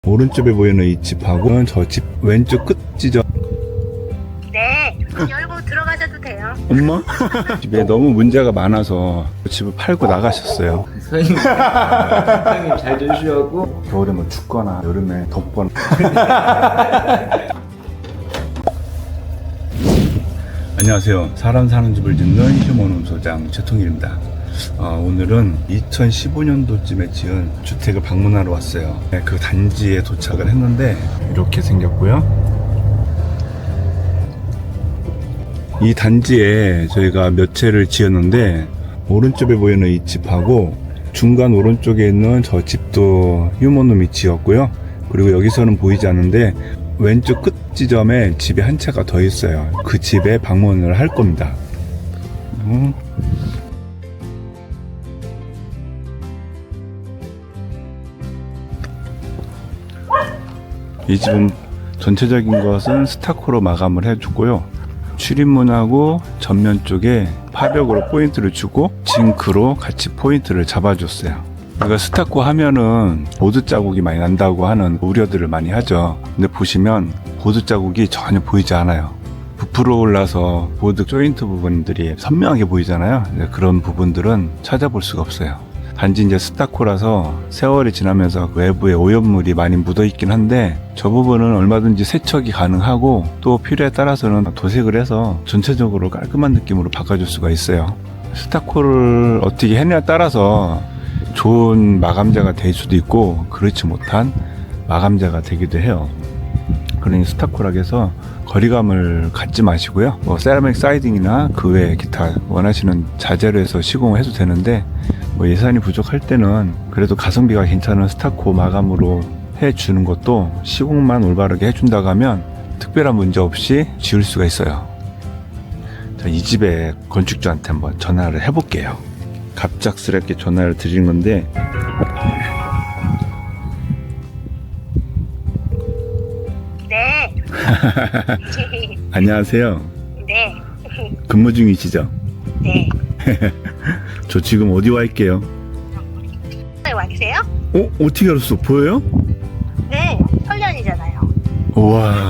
오른쪽에 보이는 이 집하고 저 집 왼쪽 끝 지점. 네, 문 열고 들어가셔도 돼요. 엄마? 집에 너무 문제가 많아서 집을 팔고 나가셨어요. 선생님 잘 조심하고. 겨울에 뭐 춥거나 여름에 덥거나. 안녕하세요. 사람 사는 집을 짓는 휴먼홈 소장 최통일입니다. 오늘은 2015년도쯤에 지은 주택을 방문하러 왔어요. 그 단지에 도착을 했는데 이렇게 생겼고요. 이 단지에 저희가 몇 채를 지었는데 오른쪽에 보이는 이 집하고 중간 오른쪽에 있는 저 집도 휴먼홈이 지었고요. 그리고 여기서는 보이지 않는데 왼쪽 끝 지점에 집이 한 채가 더 있어요. 그 집에 방문을 할 겁니다. 이 집은 전체적인 것은 스타코로 마감을 해주고요. 출입문하고 전면 쪽에 파벽으로 포인트를 주고 징크로 같이 포인트를 잡아줬어요. 우리가 스타코 하면은 보드 자국이 많이 난다고 하는 우려들을 많이 하죠. 근데 보시면 보드 자국이 전혀 보이지 않아요. 부풀어 올라서 보드 조인트 부분들이 선명하게 보이잖아요. 그런 부분들은 찾아볼 수가 없어요. 단지 이제 스타코라서 세월이 지나면서 그 외부에 오염물이 많이 묻어 있긴 한데 저 부분은 얼마든지 세척이 가능하고 또 필요에 따라서는 도색을 해서 전체적으로 깔끔한 느낌으로 바꿔줄 수가 있어요. 스타코를 어떻게 했냐에 따라서 좋은 마감재가 될 수도 있고 그렇지 못한 마감재가 되기도 해요. 그러니 스타코라고 해서 거리감을 갖지 마시고요. 뭐 세라믹 사이딩이나 그 외에 기타 원하시는 자재로 해서 시공을 해도 되는데 뭐 예산이 부족할 때는 그래도 가성비가 괜찮은 스타코 마감으로 해주는 것도 시공만 올바르게 해준다고 하면 특별한 문제 없이 지을 수가 있어요. 자, 이 집의 건축주한테 한번 전화를 해볼게요. 갑작스럽게 전화를 드린 건데 네. 안녕하세요. 네. 근무 중이시죠? 네. 저 지금 어디 와 있게요? 와 계세요? 어떻게 알았어? 보여요? 네. 설련이잖아요. 우와.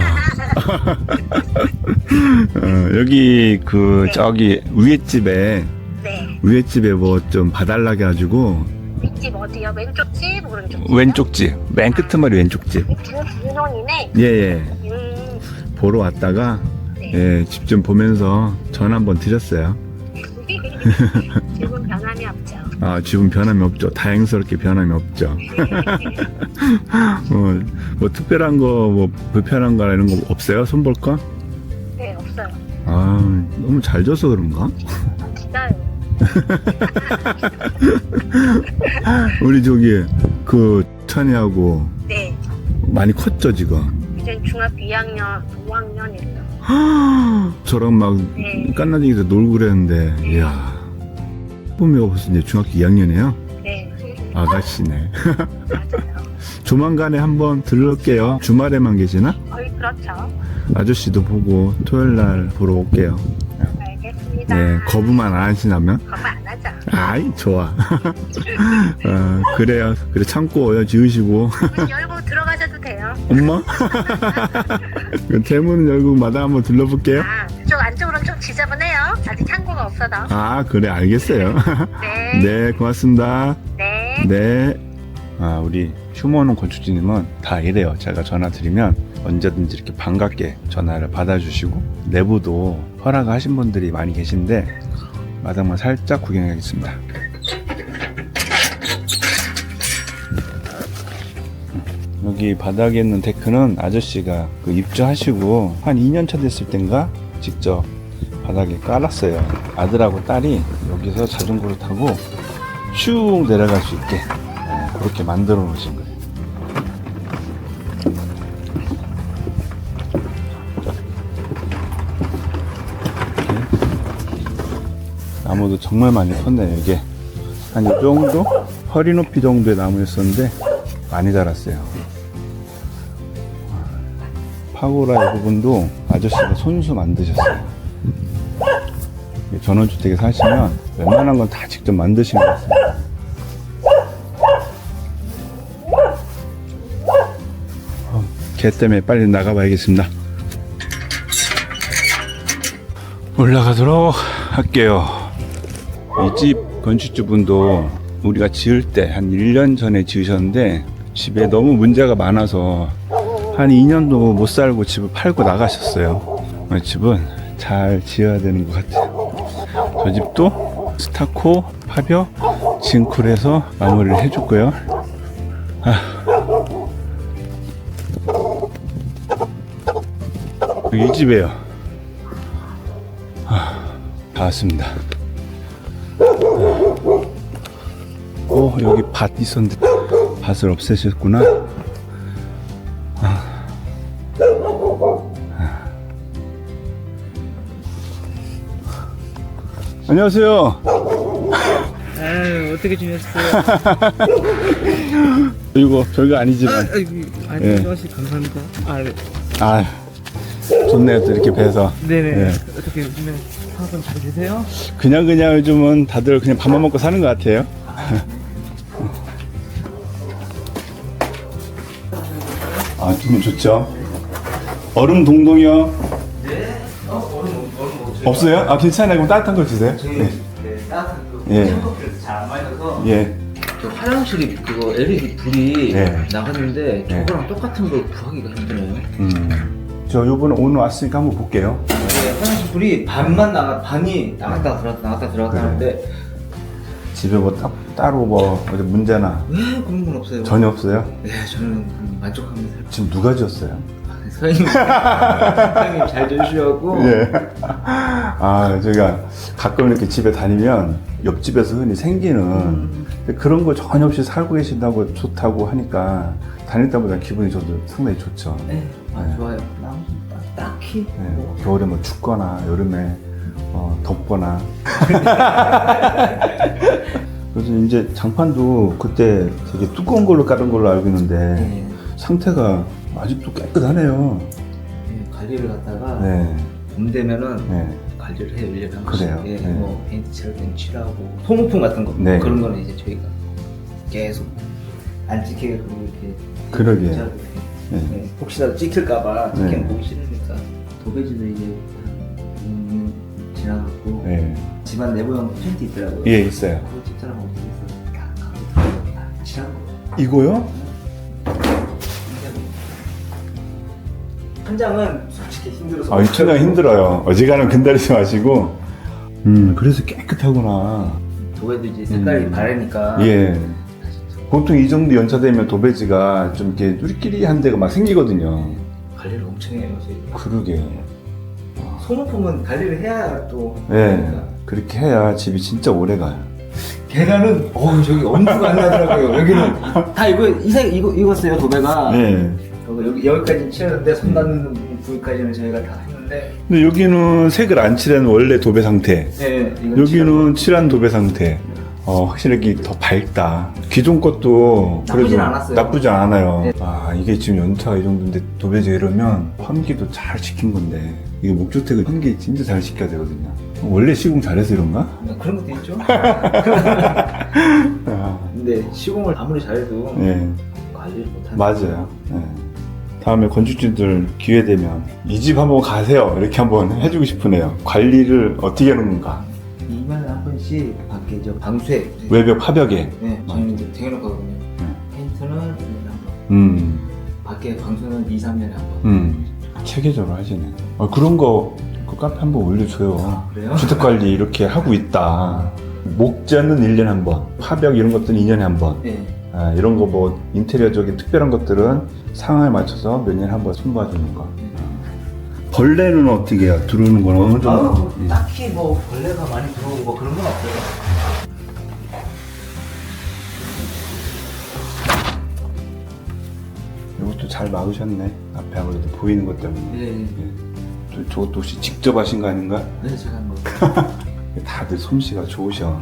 여기 그 네. 저기 위에 집에 네. 뭐 좀 봐달라게 가지고 윗집 어디요? 왼쪽 집, 오른쪽 집? 왼쪽 집, 맨 끝머리 왼쪽 집. 분홍이네. 예예. 보러 왔다가 네. 예, 집 좀 보면서 전화 한번 드렸어요. 지금 변함이 없죠. 아, 집은 변함이 없죠. 다행스럽게 변함이 없죠. 뭐 특별한 거, 뭐 불편한 거 이런 거 없어요? 손볼 거? 네, 없어요. 아, 너무 잘 져서 그런가? 진짜요. 우리 저기 그 찬이하고 네. 많이 컸죠 지금? 이제 중학교 2학년, 5학년이에요. 저랑 막 네. 깐나쟁이에서 놀고 그랬는데 이야, 뽀미가 벌써 이제 중학교 2학년이에요? 네. 아가씨네. 맞아요. 조만간에 한번 들를게요. 주말에만 계시나? 거의 그렇죠. 아저씨도 보고 토요일날 보러 올게요. 알겠습니다. 네, 거부만 안 하시나면? 거부 안 하죠. 아이, 좋아. 그래요. 그래, 참고 지으시고. 문 열고 들어가셔도 돼요. 엄마? 대문 열고 마당 한번 들러볼게요. 아, 쪽 안쪽으로는 좀 지저분해요. 아직 창고가 없어서. 아, 그래, 알겠어요. 네. 네, 고맙습니다. 네. 네. 우리 휴먼홈 건축주님은 다 이래요. 제가 전화 드리면 언제든지 이렇게 반갑게 전화를 받아주시고 내부도 허락하신 분들이 많이 계신데 마당만 살짝 구경하겠습니다. 여기 바닥에 있는 데크는 아저씨가 그 입주하시고 한 2년차 됐을 땐가 직접 바닥에 깔았어요. 아들하고 딸이 여기서 자전거를 타고 쭉 내려갈 수 있게 그렇게 만들어 놓으신 거예요. 나무도 정말 많이 컸네요. 이게 한 이 정도? 허리 높이 정도의 나무였었는데 많이 자랐어요. 파고라 이 부분도 아저씨가 손수 만드셨어요. 전원주택에 사시면 웬만한 건 다 직접 만드신 것 같아요. 개 때문에 빨리 나가봐야겠습니다. 올라가도록 할게요. 이 집 건축주분도 우리가 지을 때 한 1년 전에 지으셨는데 집에 너무 문제가 많아서 한 2년도 못 살고 집을 팔고 나가셨어요. 집은 잘 지어야 되는 것 같아요. 저 집도 스타코, 파벽, 징크로 해서 마무리를 해줬고요. 여기 이 집이에요. 다 왔습니다. 여기 밭 있었는데 밭을 없애셨구나. 안녕하세요. 아유, 어떻게 지냈어요? 이거 별거 아니지만. 안녕하세요. 감사합니다. 아, 좋네요. 또 이렇게 뵈서. 네네. 네. 어떻게 요즘에 사업은 잘 되세요? 그냥 요즘은 다들 그냥 밥만 먹고 사는 것 같아요. 기분 좋죠? 얼음 동동이요? 네. 얼음 없어요? 괜찮아요. 그럼 따뜻한 걸 주세요. 네, 따뜻한 거. 예. 잘안 마셔서. 예. 저 화장실이 그거 LED 불이 네. 나갔는데 네. 저거랑 똑같은 걸 구하기가 힘드네요. 저 요번에 오늘 왔으니까 한번 볼게요. 네, 화장실 불이 반이 나갔다 들어갔다 그래. 하는데 집에 뭐 따로 뭐 어디 문제나 왜 그런 건 없어요? 전혀 없어요? 네, 저는 만족하면서 지금 누가 지었어요? 사장님 잘 해주셔갖고 예. 제가 가끔 이렇게 집에 다니면 옆집에서 흔히 생기는 근데 그런 거 전혀 없이 살고 계신다고 좋다고 하니까 다닐 때보다 기분이 저도 상당히 좋죠. 네, 네. 좋아요. 딱히 네, 겨울에 뭐 춥거나 여름에 덥거나 그래서 이제 장판도 그때 되게 두꺼운 걸로 깔은 걸로 알고 있는데 네. 상태가 아직도 깨끗하네요. 네, 관리를 갖다가 네. 봄 되면은 네. 관리를 해요. 1년에 한 번씩. 그래요? 예, 네. 뭐 페인트 칠할 땐 칠하고 소모품 같은 거 네. 그런 거는 이제 저희가 계속 안 찍히게 이렇게 그러게요. 칠하고 네. 네, 혹시라도 찍힐까봐 찍히면 네. 보기 싫으니까 도배지도 이제 6년 지나갔고 네. 집안 내부형 페인트 있더라고요. 예, 있어요. 그거 찍자라고 해서 칠한 거. 이거요? 천장은 솔직히 힘들어서 이 천장 힘들어요. 어지간하면 근다리지 마시고. 그래서 깨끗하구나. 도배도 이제 색깔이 바래니까 예. 보통 이 정도 연차되면 도배지가 좀 이렇게 뚜리끼리한 데가 막 생기거든요. 관리를 엄청 해요. 저희가. 그러게. 소모품은 관리를 해야 또 예. 하니까. 그렇게 해야 집이 진짜 오래 가요. 계단은 저기 엄두가 안 나더라고요. 여기는 다 이거였어요 도배가. 네. 여기까지 칠했는데 손 닿는 부위까지는 저희가 다 했는데. 근데 여기는 색을 안 칠한 원래 도배 상태. 네. 여기는 칠한 도배 상태. 확실히 더 밝다. 기존 것도 나쁘진 그래도 않았어요. 나쁘지 않아요. 네. 이게 지금 연차가 이 정도인데 도배지 이러면 환기도 잘 시킨 건데 이게 목주택은 환기 진짜 잘 시켜야 되거든요. 원래 시공 잘해서 이런가? 그런 것도 있죠. 아, 근데 시공을 아무리 잘해도 예, 관리를 못하는. 맞아요. 예. 다음에 건축주들 기회 되면 이 집 한번 가세요. 이렇게 한번 해주고 싶으네요. 관리를 어떻게 하는 건가? 2년에 한 번씩 밖에 방수해. 외벽 화벽에. 네, 저희는 이제 쟁여놓거든요. 페인트는 1년에 한 번. 밖에 방수는 2, 3년에 한 번. 체계적으로 하시네. 그런 거 그 카페 한번 올려줘요. 그래요? 주택관리 이렇게 하고 있다. 목재는 1년에 한 번, 화벽 이런 것들은 2년에 한 번. 네. 이런 거 뭐 인테리어적인 특별한 것들은 상황에 맞춰서 몇 년에 한 번 손봐주는 거. 벌레는 어떻게 해요? 들어오는 건 어느 정도? 딱히 뭐 벌레가 많이 들어오고 뭐 그런 건 없어요. 이것도 잘 막으셨네. 앞에 아무래도 보이는 것 때문에. 네. 저것도 혹시 직접 하신 거 아닌가? 네, 제가 한 거. 다들 솜씨가 좋으셔.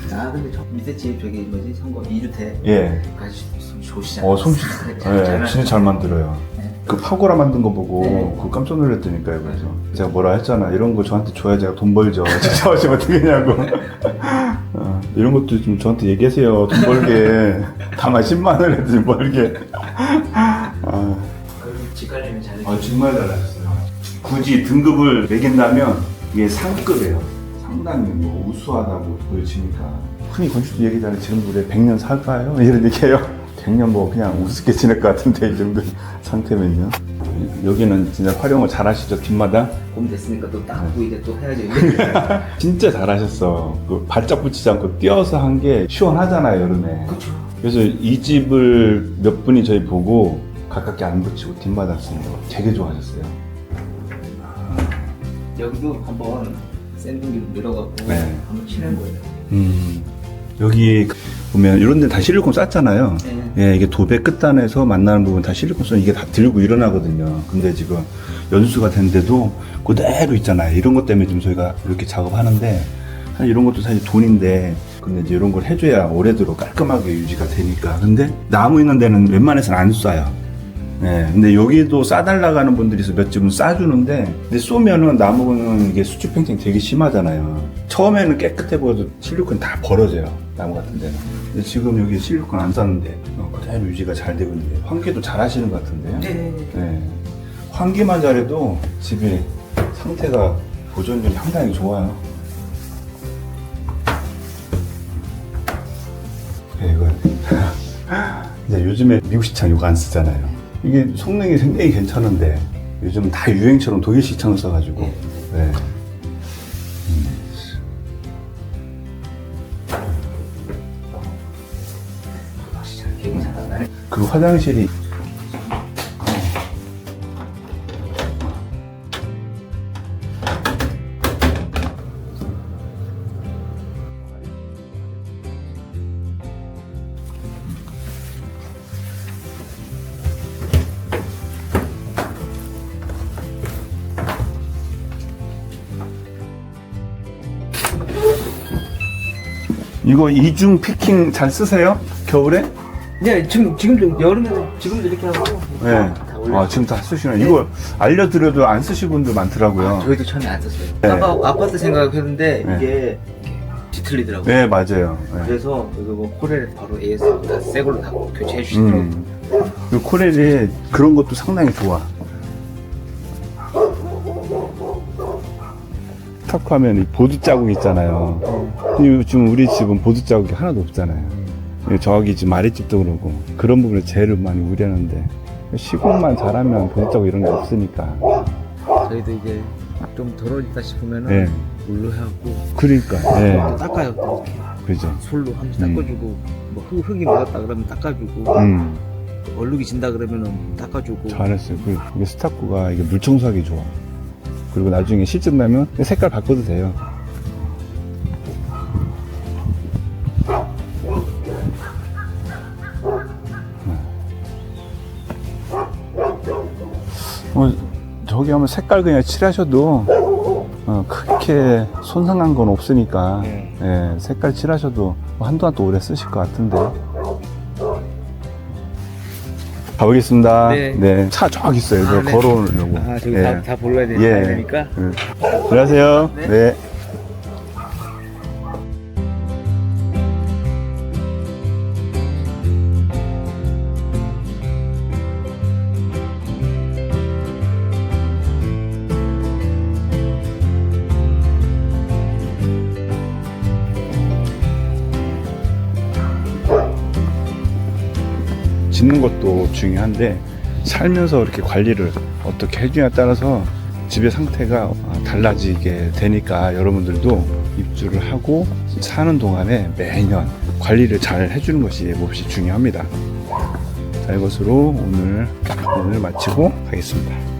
근데 저 밑에 집 저기 뭐지 선거 2주택 예. 까지 좋으시잖아요. 솜씨. 예, 진짜 잘 만들어요. 네. 그 파고라 만든 거 보고 네. 그거 깜짝 놀랐다니까요. 그래서 제가 뭐라 했잖아. 이런 거 저한테 줘야 제가 돈 벌죠. 직접 하시면 어떻게냐고. 이런 것도 좀 저한테 얘기하세요. 돈 벌게. 다만 10만 원 해도 좀 벌게. 집 관리면 잘해요. 정말 잘하셨어요. 굳이 등급을 매긴다면 이게 상급이에요. 상당히 뭐 우수하다고 보여지니까. 흔히 건축주 얘기잖아요. 지금 우리 100년 살까요? 이런 얘기해요. 100년 뭐 그냥 우습게 지낼 것 같은데 이 정도 상태면요. 여기는 진짜 활용을 잘 하시죠, 뒷마당? 봄 됐으니까 또 닦고 이제 또 해야죠. 진짜 잘하셨어. 그 발작 붙이지 않고 띄어서 한 게 시원하잖아요, 여름에. 그렇죠. 그래서 이 집을 몇 분이 저희 보고 가깝게 안 붙이고 뒷마당 쓰는 거 되게 좋아하셨어요. 여기도 한번 샌딩기로 밀어갖고 네. 한번 칠한 거예요. 여기 보면 이런 데 다 실리콘 쌌잖아요. 네. 예, 이게 도배 끝단에서 만나는 부분 다 실리콘 써 이게 다 들고 일어나거든요. 근데 지금 연수가 된데도 그대로 있잖아요. 이런 것 때문에 지금 저희가 이렇게 작업하는데 사실 이런 것도 사실 돈인데 근데 이제 이런 걸 해줘야 오래도록 깔끔하게 유지가 되니까. 근데 나무 있는 데는 웬만해서는 안 쏴요. 네, 근데 여기도 싸달라고 하는 분들이 있어 몇 집은 싸주는데, 근데 쏘면은 나무는 이게 수축 팽창이 되게 심하잖아요. 처음에는 깨끗해 보여도 실리콘 다 벌어져요. 나무 같은 데는. 근데 지금 여기 실리콘 안 쌌는데, 그대로 유지가 잘 되고 있는데, 환기도 잘 하시는 것 같은데요? 네. 네. 환기만 잘해도 집이 상태가 보존력이 상당히 좋아요. 네, 이거. 이제 요즘에 미국 시창 이거 안 쓰잖아요. 이게 성능이 굉장히 괜찮은데 요즘 다 유행처럼 독일 시창을 써가지고. 네. 그 화장실이 이거 이중 피킹 잘 쓰세요? 겨울에? 네, 지금도 여름에는 지금도 이렇게 하고. 네. 다 올려. 지금 다 쓰시나요? 이거 알려드려도 안 쓰실 분들 많더라고요. 저희도 처음에 안 썼어요. 네. 아파트 생각했는데 네. 이게 뒤틀리더라고요. 네, 맞아요. 네. 그래서 여기 뭐 코렐 바로 AS 다 새 걸로 다 교체해 주시더라고요. 그 코렐이 그런 것도 상당히 좋아. 타코 하면 이 보드 자국 있잖아요. 근데 요즘 우리 집은 보드 자국이 하나도 없잖아요. 저기 지금 아랫집도 그러고 그런 부분에 제일 많이 우려하는데 시공만 잘하면 보드 자국 이런 게 없으니까. 저희도 이제 좀 더러워졌다 싶으면은 네. 물로 하고 그러니까. 네. 또 닦아요. 또 이렇게 그죠. 솔로 한 번씩 닦아주고 뭐 흙이 묻었다 그러면 닦아주고 얼룩이 진다 그러면은 닦아주고. 잘했어요. 이게 스타코가 이게 물 청소하기 좋아. 그리고 나중에 실증 나면 색깔 바꿔도 돼요. 저기 하면 색깔 그냥 칠하셔도 크게 손상한 건 없으니까 예, 색깔 칠하셔도 한동안 또 오래 쓰실 것 같은데. 가보겠습니다. 네. 네. 차 저기 있어요. 아, 네. 걸어오려고. 아, 저기 예. 다 볼러야 예. 되니까. 안녕하세요. 네. 네. 짓는 것도 중요한데 살면서 이렇게 관리를 어떻게 해주냐에 따라서 집의 상태가 달라지게 되니까 여러분들도 입주를 하고 사는 동안에 매년 관리를 잘 해주는 것이 몹시 중요합니다. 자, 이것으로 오늘 마치고 가겠습니다.